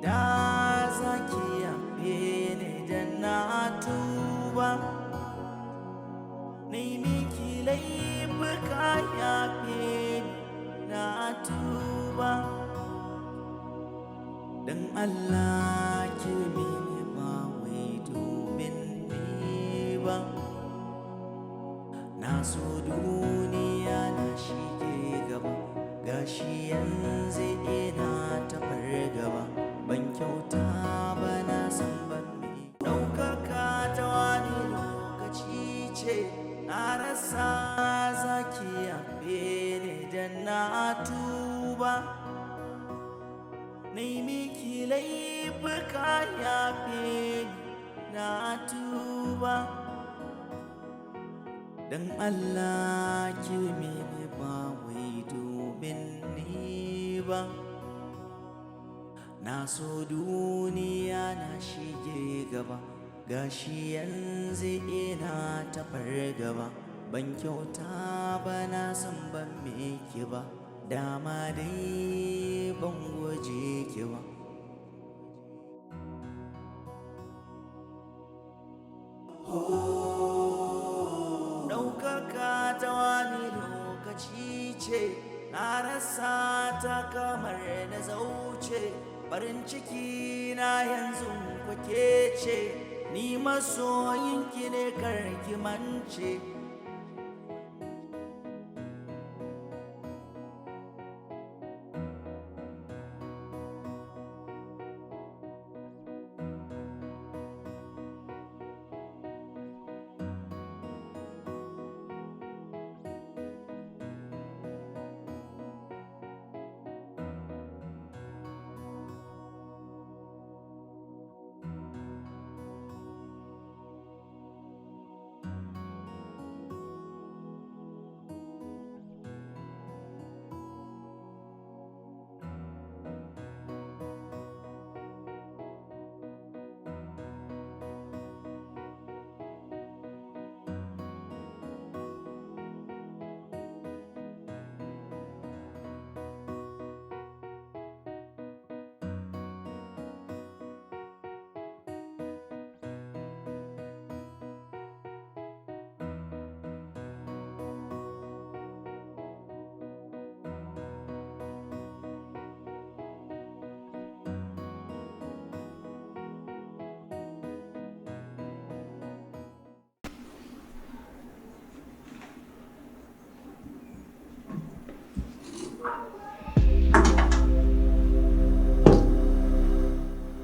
da zaki yafe ni da na tuba, ni miki laifuka yafe ni na tuba, dan Allah ki mini ba wai domin ni ba. Na so duniya na shige gaba, gashi yanzu ina ta fargaba, ban kyauta ba na san ban mi ɗaukaka ta wani lokaci ce, na rasa zaki yafe ni da na tuba, ni miki laifuka yafe ni na tuba, dan Allah ki mini ba wai domin ni ba. Na so duniya na shige gaba, gashi yanzu ina ta fargaba, ban kyauta ba na san ban miki ba, dama dai ban guje ki ba. Ɗaukaka ta wani lokaci ce, na rasa ta kamar na zauce, farin ciki na yanzu kwake ce, ni masoyinki ne karki mance.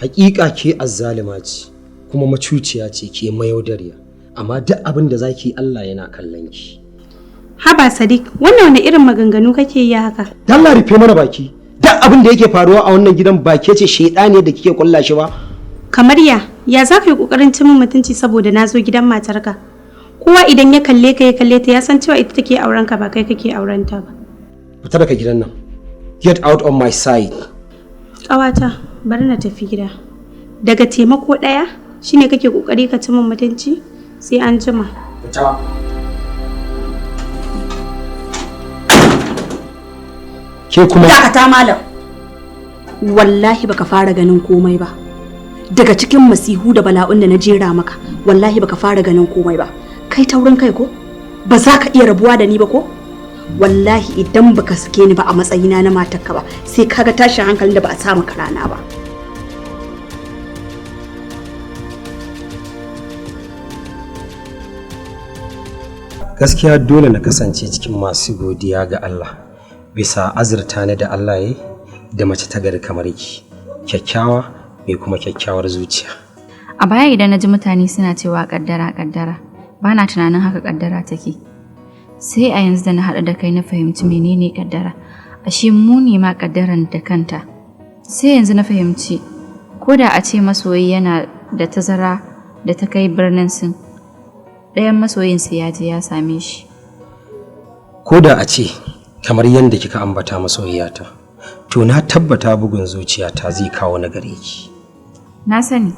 Hakika ke azzalima ce kuma macuciya ce ke mayaudariya, amma duk abin da zaki Allah yana kallon ki. Haba Sadiq, wannan wani irin maganganu kake yi haka? Allah rufe mana baki. Duk abin da yake faruwa a wannan gidan ba ke ce shedani da kike kulla shi ba. Kamar ya za ka yi kokarin cin mutunci saboda na zo gidan matarka? Kowa idan ya kalle ka ya kalle ta ya san cewa ita take auren ka ba kai kake auren ta ba. Fita daga gidan nan. Get out of my sight. Ƙawata, bari na tafi gida. Daga taimako ɗaya shine kake kokari ka ci min mutunci? Sai an jima. Fita. Ke kuma dakata malam. Wallahi baka fara ganin komai ba. Daga cikin masihu da bala'un da na jera maka, wallahi baka fara ganin komai ba. Kai taurin kai ko? Ba za ka iya rabuwa da ni ba ko? Wallahi idan baka sake ni ba a matsayina na matarka ba, sai kaga tashin hankalin da ba a sa maka rana ba. gaskiya dole na kasance cikin masu godiya ga Allah bisa azurta ni da Allah ya da mace ta gari kamar ki, kyakkyawa mai kuma kyakkyawar zuciya. A baya idan na ji mutane suna cewa kaddara kaddara, ba na tunanin haka kaddara take. Sai a yanzu da na haɗu da kai na fahimci menene kaddara, ashe mu ne ma kaddaran da kanta. Sai yanzu na fahimci ko da a ce masoyi yana da tazara da ta kai birnin Sin, ɗayan masoyin sai ya je ya same shi. Ko da a ce kamar yadda kika ambata masoyiyata, to na tabbata bugun zuciyata zai kawo na gare ki. Na sani.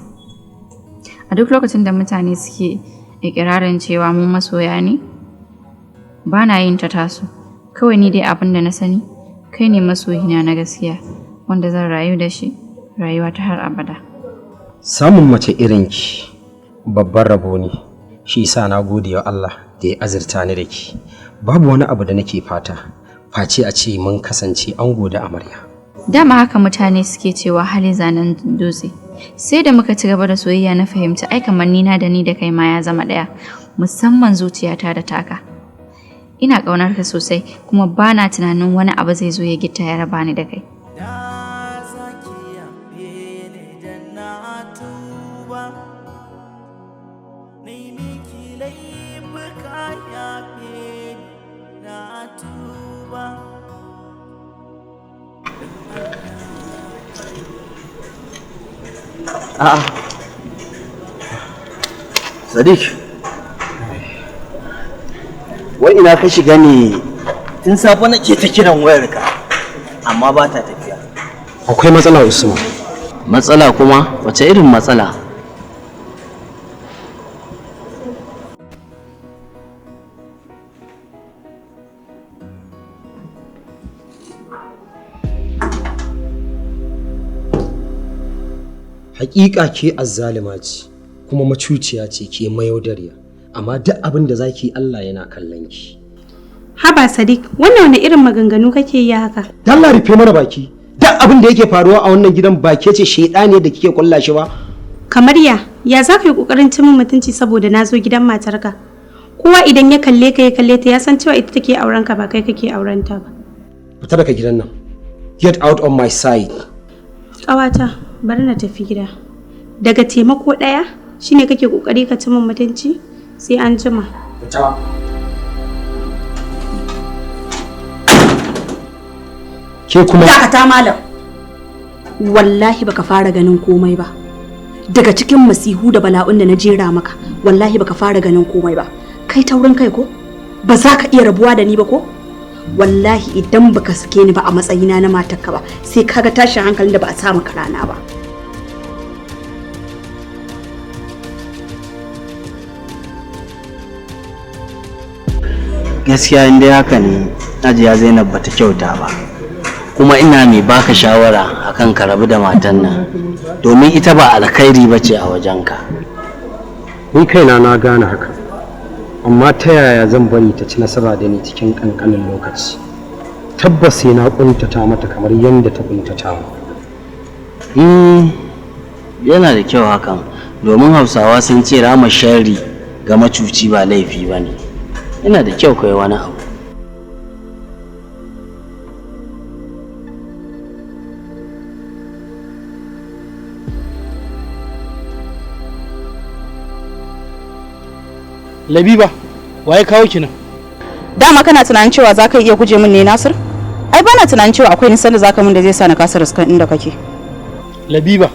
A duk lokacin da mutane suke ikirarin cewa mu masoya ne, ba na yin ta taso. Kawai ni dai abin da na sani, kai ne masoyina na gaskiya, wanda zan rayu da shi rayuwa ta har abada. Samun mace irinki babban rabo ne, shi yasa na gode wa Allah da ya azurta ni da ki. Babu wani abu da nake fata face a ce mun kasance ango da amarya. Dama haka mutane suke cewa hali zanen dutse. Sai da muka ci gaba da soyayya na fahimci ai kamar nina da ni da kai ma ya zama ɗaya, musamman zuciyata da taka. Ina ƙaunar ka sosai kuma bana tunanin wani abu zai zo ya gitta ya raba ni da kai. A'a. Sadiq. Wai ina ka shiga ne? Tun safe nake ta kiran wayarka amma ba ta tafiya. Akwai matsala Usman. Matsala kuma? Wace irin matsala? Hakika ke azzalima ce kuma macuciya ce ke mayaudariya, amma duk abin da zaki Allah yana kallon ki. Haba Sadiq, wannan wani irin maganganu kake yi haka? Dan Allah rufe mana baki. Duk abin da yake faruwa a wannan gidan ba ke ce shedani da kike kulla shi ba. Kamar ya za ka yi kokarin cin mutunci saboda na zo gidan matarka? Kowa idan ya kalle ta ya san cewa ita take auren ka ba kai kake auren ta ba. Fita daga gidan nan. Get out of my sight. Ƙawata, bari na tafi gida. Daga taimako ɗaya shine kake kokari ka ci min mutunci? Sai an jima. Fita. Ke kuma dakata malam. Wallahi baka fara ganin komai ba. Daga cikin masihu da bala'un da na jera maka, wallahi baka fara ganin komai ba. Kai taurin kai ko? Ba za ka iya rabuwa da ni ba ko? Wallahi idan baka sake ni ba a matsayina na matarka ba, sai kaga tashin hankalin da ba a sa maka rana ba. Gaskiya in dai haka ne, Hajiya Zainab bata kyauta ba. Kuma ina mai baka shawara akan ka rabu da matan nan, domin ita ba alkhairi bace a wajenka. ni kaina na gane haka. Amma ta yaya zan bari ta ci nasara da ni cikin kankanin lokaci? Tabbas sai na kuntata mata kamar yadda ta kuntata mu. Yana da kyau hakan, domin Hausawa sun ce rama sharri ga macuci ba laifi bane. Yana da kyau kai wani abu. Labiba, waye kawo ki nan? Dama kana tunanin cewa za ka iya guje min ne Nasir? Ai bana tunanin cewa akwai nisan da za ka min da zai sa na kasa riskan inda kake. Labiba.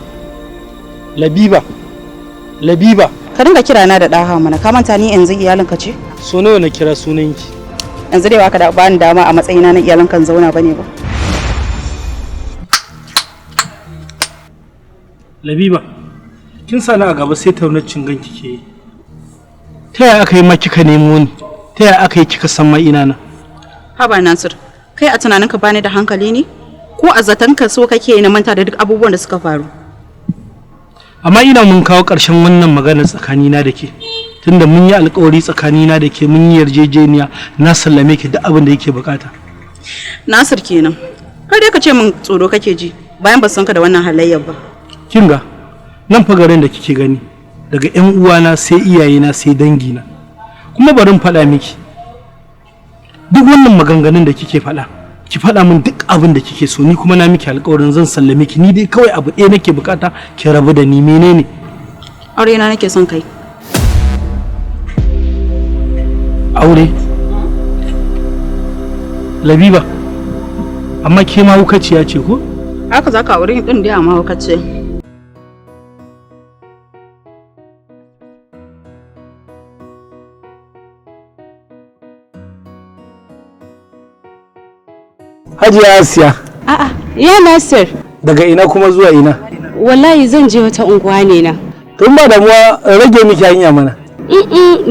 Ka dinga kira na da ɗaha mana, ka manta ni yanzu iyalinka ce? So nawa na kira sunanki? Yanzu dai baka da bani dama a matsayina na iyalinka zauna bane ba. Labiba, kin sani a gaba sai taunacin ganki ke yi. Ta yaya aka yi ma kika nemo ni? Ta yaya aka yi kika san ma ina na? Haba Nasir, kai a tunaninka bani da hankali ne? Ko a zatanka so kake na manta da duk abubuwan da suka faru? Amma ina mun kawo ƙarshen wannan magana tsakanina da ke. Tunda mun yi alƙawari tsakanina da ke, mun yi yarjejeniya, na sallame ki duk abin da yake bukata. Nasir kenan. Kar dai ka ce min tsoro kake ji bayan ba san ka da wannan halayyar ba. Kinga, nan fa garin da kike gani, daga ƴan uwana sai iyayena sai dangina. Kuma bari in faɗa miki. Duk wannan maganganun da kike faɗa, ki faɗa min duk abin da kike so, ni kuma na miki alƙawarin zan sallame ki. Ni dai kawai abu ɗaya nake bukata, ki rabu da ni. Menene? Aure na nake son kai. Aure? Labiba, amma ke ma hukaciya ce ko? Haka za ka aure ni din dai amma hukace. Hajiya Asiya. A'a, ya Nasir. Daga ina kuma zuwa ina? Wallahi zan je wata unguwa ne na. Tun ba damuwa, rage miki hanya mana.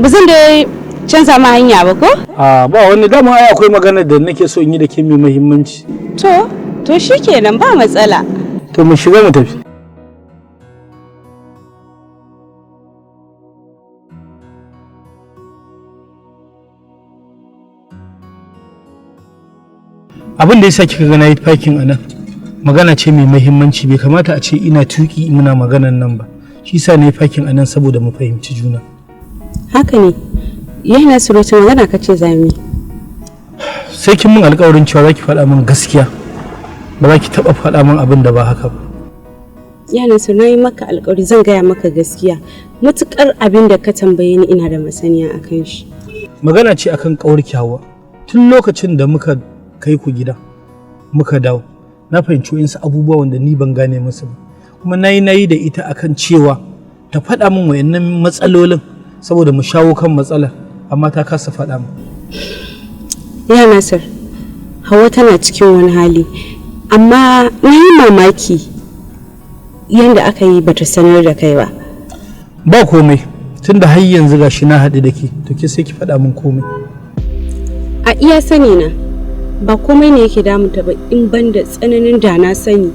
Ba zan da canza ma hanya ba ko? Ba wani dama ai akwai magana da nake so in yi da ke mai muhimmanci. To shikenan ba matsala. To mu shiga mu tafi. Abin da yasa kika ga nayi parking a nan magana ce mai muhimmanci, bai kamata a ce ina tuki muna maganan nan ba. Shi yasa nayi parking a nan saboda mu fahimci juna. Haka ne. Yana surutun magana kace zami. Sai kin min alƙawarin cewa zaki faɗa min gaskiya. Ba za ki taɓa faɗa min abin da ba haka ba. Yana so nayi maka alƙawari zan gaya maka gaskiya. Mutukar abin da ka tambaye ni ina da masaniya akan shi. Magana ce akan ƙawar Hauwa. Tun lokacin da muka kai ku gida muka dawo na fahimci wayansu abubuwa wanda ni ban gane musu ba, kuma nayi da ita akan cewa ta faɗa min wayannan matsalolin saboda mu shawo kan matsalar, amma ta kasa faɗa min. Ya Nasir, Hauwa tana cikin wani hali, amma na yi mamaki yanda aka yi bata sanar da kai ba. Ba komai, tunda har yanzu gashi na haɗu da ke, to ke sai ki faɗa min komai. A iya sani na ba komai ne yake damunta ba in banda tsananin da na sani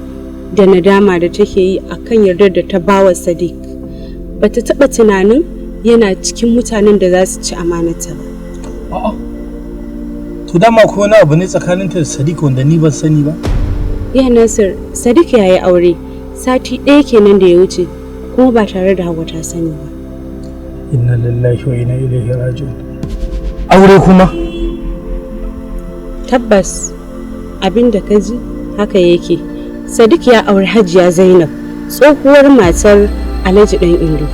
da nadama da take yi akan yardar da ta bawa Sadiq. Bata taba tunanin yana cikin mutanen da za su ci amanata ba. A'a. To dama ko wani abu ne tsakaninta da Sadiq wanda ni ban sani ba? Ya Nasir, Sadiq ya yi aure sati ɗaya kenan da ya wuce kuma ba tare da Hauwa ta sani ba. Inna lillahi wa inna ilaihi raji'un. Aure kuma? Tabbas abin da ka ji haka yake. Sadiq ya auri Hajiya Zainab, tsohuwar matar Alhaji Dan Indo.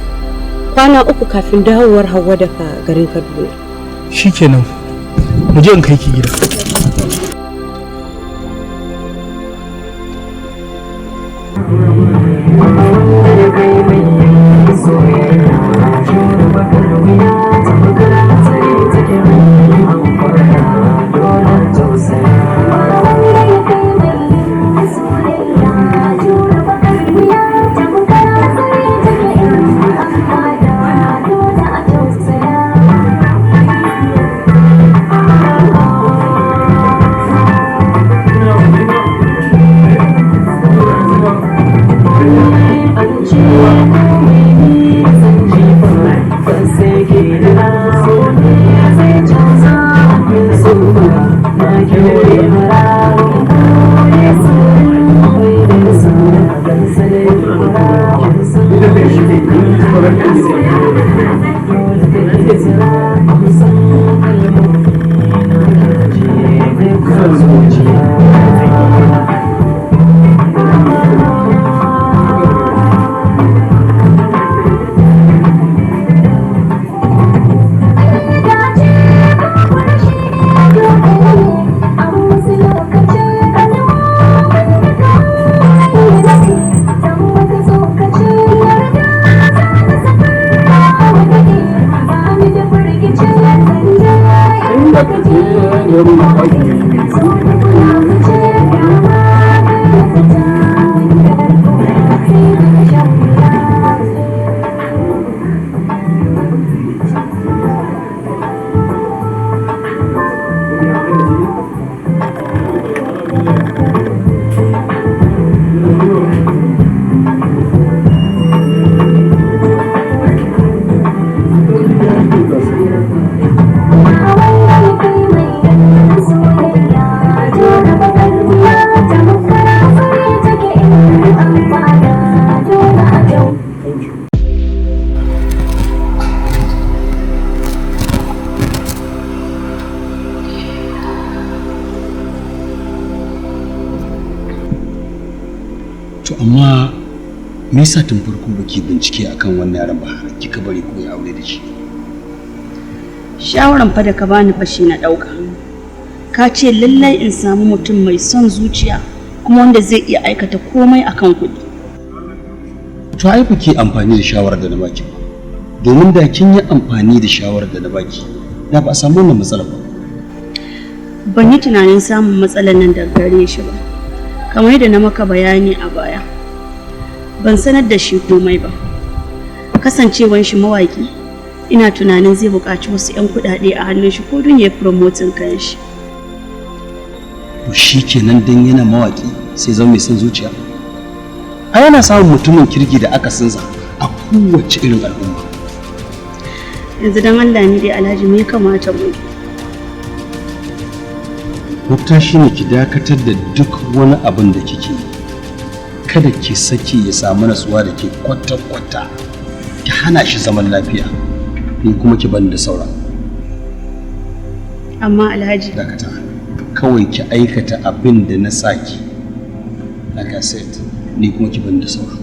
Kwana 3 kafin dawowar Hauwa daga garin Kaduna. Shikenan. Mu je in kai ki gida. Amma me yasa tun farko baki bincike akan wannan yaron ba har kika bari ko ya aure da shi? Shawaran fa da ka bani fa shi na dauka. Ka ce lallai in samu mutum mai son zuciya kuma wanda zai iya aikata komai akan kuɗi. To ai ba ki amfani da shawarar da na baki ba. Domin da kin yi amfani da shawarar da na baki, da ba a samu wannan matsalar ba. Ban yi tunanin samun matsalar nan daga gare shi ba. Kamar yadda na maka bayani a baya. Ban sanar da shi komai ba. Kasancewar shi mawaki, ina tunanin zai buƙaci wasu 'yan kuɗaɗe a hannun shi ko don ya promoting kan shi. To shi kenan dan yana mawaki sai zama mai son zuciya? a yana samun mutumin kirki da aka sansa a kowace irin al'umma. Yanzu dan Allah ne dai Alhaji me ya kamata mu? Mafita shine ki dakatar da duk wani abin da kike yi. Kada ki saki ya samu natsuwa da ke kwata-kwata. Ki hana shi zaman lafiya. Ni kuma ki bani da sauran. Amma Alhaji. Dakata. Kawai ki aikata abin da na saki. Like I said, ni kuma ki bani da sauran.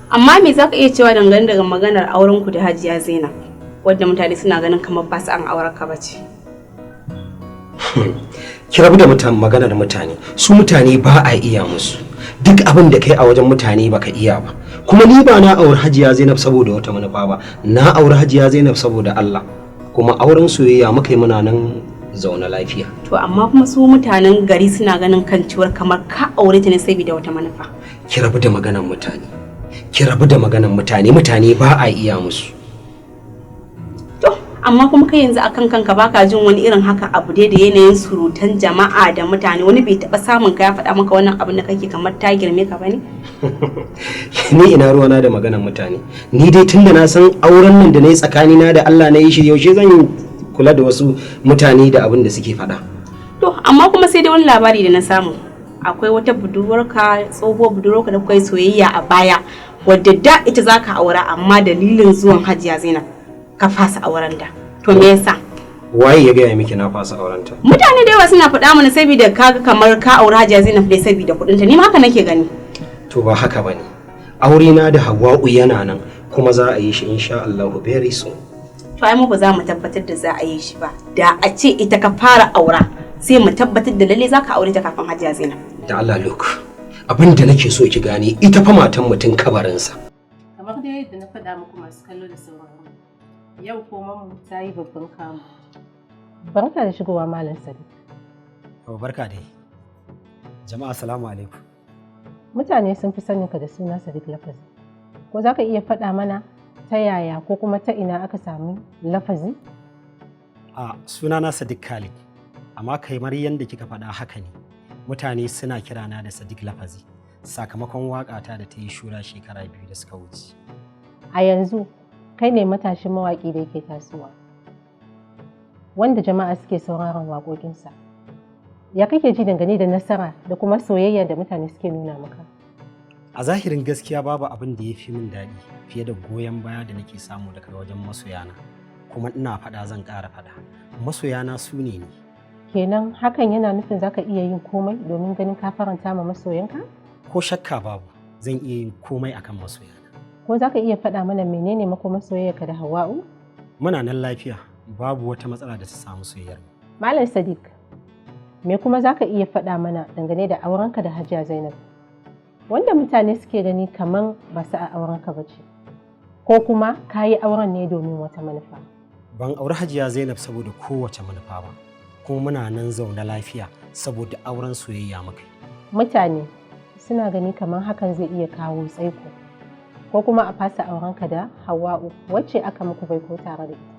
Amma me za ka iya cewa dangane daga maganar aurenku da Hajiya Zainab, wadda mutane suna ganin kamar ba su an auren ka bace? Ki rabu da maganar mutane, su mutane ba a iya musu. Duk abin da kai a wajen mutane baka iya ba. Kuma ni ba na auri Hajiya Zainab saboda wata manufa ba, na auri Hajiya Zainab saboda Allah. Kuma auren soyayya muka yi muna nan zaune lafiya. To amma kuma su mutanen gari suna ganin kan ciwar kamar ka aure ta ne saboda wata manufa. Ki rabu da maganar mutane. Ki rabu da maganar mutane, mutane ba a iya musu. To, amma kuma kai yanzu akan kanka baka jin wani irin haka abu dai da yanayin surutan jama'a da mutane, wani bai taba samun ka ya faɗa maka wannan abin da kake kamar ta girme ka bane? Ni ina ruwana da maganar mutane. Ni dai tunda na san auren nan da na yi tsakanina da Allah na yi shi, yaushe zan yi kula da wasu mutane da abin da suke faɗa. To, amma kuma sai dai wani labari da na samu. Akwai wata budurwarka, tsohuwar budurwarka da kuka yi soyayya a baya, wadda da ita za ka aura amma dalilin zuwan Hajiya Zainab ka fasa auren da. To me yasa? Waye ya gaya miki na fasa auren ta? Mutane da yawa suna faɗa mana saboda kaga kamar ka aura Hajiya Zainab dai saboda kuɗin ta. Ni ma haka nake gani. To ba haka bane. Aure na da Hawwa'u yana nan kuma za a yi shi insha Allah very soon. To ai mu ba za mu tabbatar da za a yi shi ba. Da a ce ita ka fara aura sai mu tabbatar da lalle za ka aure ta kafin Hajiya Zainab. Da Allah look. Abin da nake so ki gane ita fa matan mutum kabarinsa. Kamar da yadda na faɗa muku masu kallo da sauraron yau ko mamu ta yi babban kamu. Barka da shigowa Malam Sadiq. Barka dai. Jama'a assalamu alaikum. Mutane sun fi sanin ka da suna Sadiq Lafazi. Ko za ka iya faɗa mana ta yaya ko kuma ta ina aka sami Lafazi? Sunana Sadiq Khalid. Amma kamar yadda kika faɗa haka ne. Mutane suna kirana da Sadiq Lafazi sakamakon waƙata da ta yi shura shekara 2 da suka wuce. A yanzu kai ne matashin mawaƙi da yake tasowa, wanda jama'a suke sauraron waƙoƙinsa. Ya kake ji dangane da nasara da kuma soyayya da mutane suke nuna maka? A zahirin gaskiya babu abin da ya fi min daɗi fiye da goyon baya da nake samu daga wajen masoyana. Kuma ina faɗa zan ƙara faɗa. Masoyana su ne ni. Kenan hakan yana nufin zaka iya yin komai domin ganin ka faranta ma masoyanka? Ko shakka babu, zan iya yin komai akan masoyana. Ko zaka iya faɗa mana menene makomar soyayyarka da Hawwa'u? Muna nan lafiya, babu wata matsala da ta samu soyayyar. Malam Sadiq, me kuma zaka iya faɗa mana dangane da aurenka da Hajiya Zainab? Wanda mutane suke gani kaman ba su a aurenka bace. Ko kuma ka yi auren ne domin wata manufa? Ban auri Hajiya Zainab saboda kowace manufa ba. Kuma muna nan zaune lafiya saboda auren soyayya muka. Mutane suna gani kamar hakan zai iya kawo tsaiko ko kuma a fasa aurenka da Hawwa'u wacce aka muku baiko tare da ita.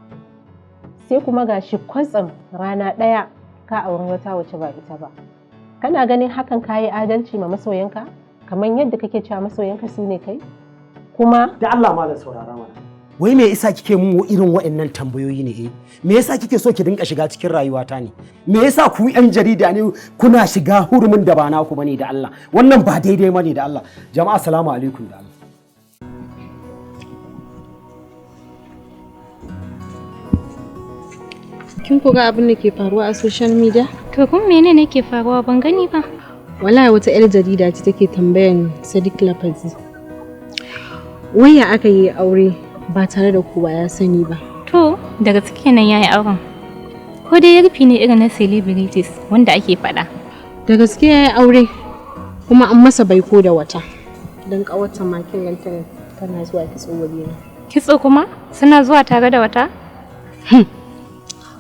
Sai kuma gashi kwatsam rana ɗaya ka auri wata wacce ba ita ba. Kana ganin hakan kayi adalci ma masoyanka kamar yadda kake cewa masoyanka su ne kai? Kuma da Allah malam saurara mana. Wai me yasa kike mun irin waɗannan tambayoyi ne eh? Me yasa kike so ki dinka shiga cikin rayuwata ne? Me yasa ku yan jarida ne kuna shiga hurumin da ba naku bane da Allah? Wannan ba daidai bane da Allah. Jama'a assalamu alaikum da Allah. Kin ga abin da ke faruwa a social media? To kun menene ke faruwa ban gani ba? Wallahi wata 'yar jarida ce take tambayan Sadiq Lafazi. Waya aka yi aure ba tare da kowa ya sani ba. To daga cikin nan yayi auren. Ko dai rufi ne irin na celebrities wanda ake faɗa. Da gaske yayi aure kuma an masa baiko da wata. Dan kawarta makin lantarki tana zuwa kitso waje. Kitso kuma suna zuwa tare da wata?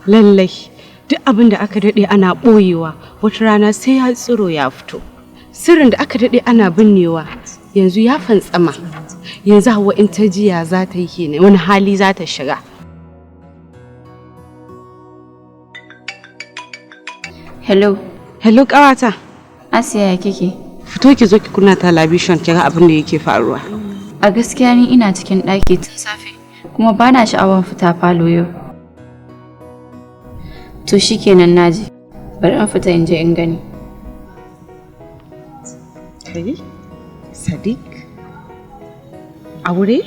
lallai duk abin da aka daɗe ana ɓoyewa wata rana sai ya tsiro ya fito. Sirrin da aka daɗe ana binnewa yanzu ya fantsama. Yanzu Hauwa in ta jiya za ta yi kenan wani hali za ta shiga. Hello. Hello ƙawata. Asiya ya kike? Fito ki zo ki kunna talabishin ki ga abin da yake faruwa. A gaskiya ni ina cikin ɗaki tun safe kuma bana sha'awar fita falo yau. To shikenan naji. Bari an fita in je in gani. Kai? Sadiq? Aure?